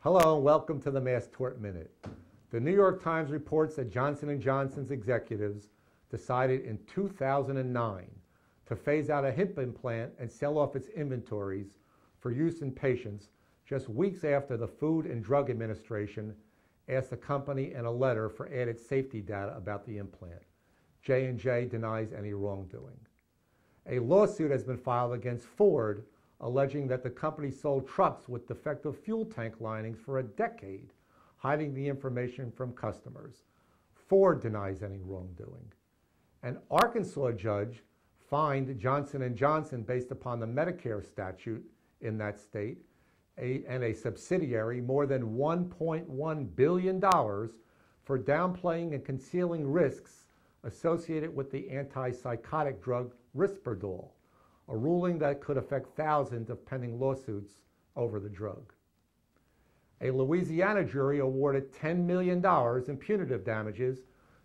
Hello and welcome to the Mass Tort Minute. The New York Times reports that Johnson & Johnson's executives decided in 2009 to phase out a hip implant and sell off its inventories for use in patients just weeks after the Food and Drug Administration asked the company in a letter for added safety data about the implant. J&J denies any wrongdoing. A lawsuit has been filed against Ford alleging that the company sold trucks with defective fuel tank linings for a decade, hiding the information from customers. Ford denies any wrongdoing. An Arkansas judge fined Johnson & Johnson based upon the Medicare statute in that state and a subsidiary more than $1.1 billion for downplaying and concealing risks associated with the antipsychotic drug Risperdal, a ruling that could affect thousands of pending lawsuits over the drug. A Louisiana jury awarded $10 million in punitive damages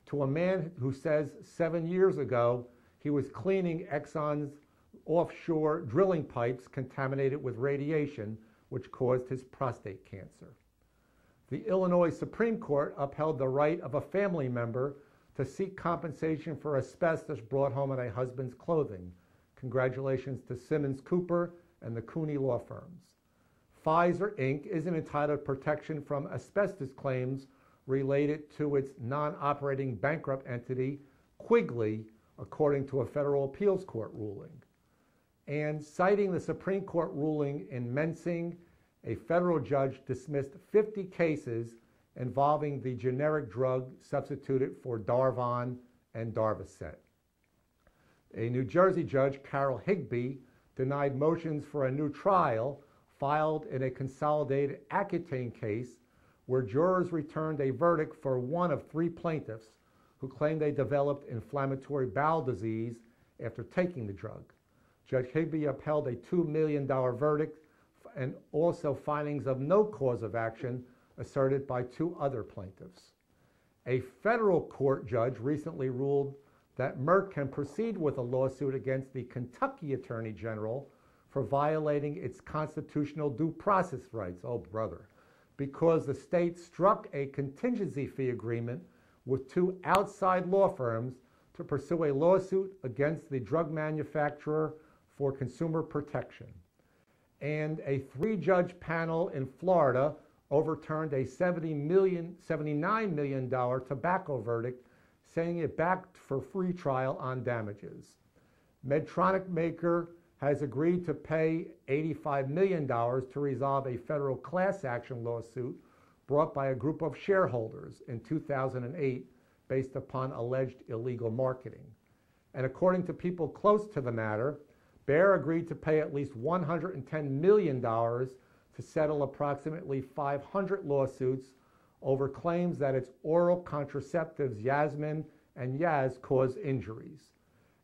to a man who says 7 years ago he was cleaning Exxon's offshore drilling pipes contaminated with radiation, which caused his prostate cancer. The Illinois Supreme Court upheld the right of a family member to seek compensation for asbestos brought home in a husband's clothing. Congratulations to Simmons Cooper and the Cooney law firms. Pfizer Inc. isn't entitled to protection from asbestos claims related to its non-operating bankrupt entity, Quigley, according to a federal appeals court ruling. And citing the Supreme Court ruling in Mensing, a federal judge dismissed 50 cases involving the generic drug substituted for Darvon and Darvocet. A New Jersey judge, Carol Higbee, denied motions for a new trial filed in a consolidated Accutane case where jurors returned a verdict for one of 3 plaintiffs who claimed they developed inflammatory bowel disease after taking the drug. Judge Higbee upheld a $2 million verdict and also findings of no cause of action asserted by 2 other plaintiffs. A federal court judge recently ruled that Merck can proceed with a lawsuit against the Kentucky Attorney General for violating its constitutional due process rights, oh brother, because the state struck a contingency fee agreement with 2 outside law firms to pursue a lawsuit against the drug manufacturer for consumer protection. And a 3-judge panel in Florida overturned a $79 million tobacco verdict, saying it backed for free trial on damages. Medtronic maker has agreed to pay $85 million to resolve a federal class action lawsuit brought by a group of shareholders in 2008 based upon alleged illegal marketing. And according to people close to the matter, Bayer agreed to pay at least $110 million to settle approximately 500 lawsuits over claims that its oral contraceptives Yasmin and Yaz cause injuries.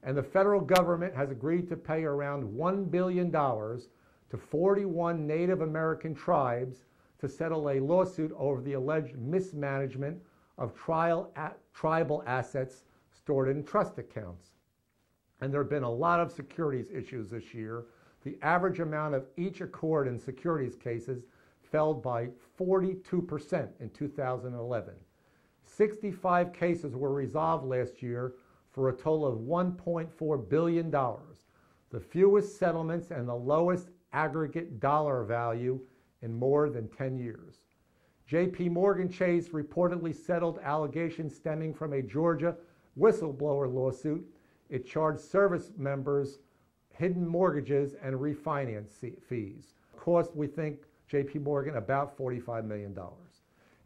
And the federal government has agreed to pay around $1 billion to 41 Native American tribes to settle a lawsuit over the alleged mismanagement of tribal assets stored in trust accounts. And there have been a lot of securities issues this year. The average amount of each accord in securities cases fell by 42% in 2011. 65 cases were resolved last year for a total of $1.4 billion, the fewest settlements and the lowest aggregate dollar value in more than 10 years. J.P. Morgan Chase reportedly settled allegations stemming from a Georgia whistleblower lawsuit. It charged service members hidden mortgages and refinance fees. Cost, we think, J.P. Morgan about $45 million.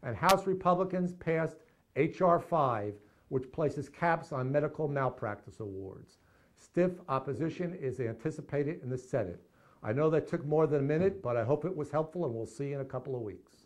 And House Republicans passed H.R. 5, which places caps on medical malpractice awards. Stiff opposition is anticipated in the Senate. I know that took more than a minute, but I hope it was helpful, and we'll see you in a couple of weeks.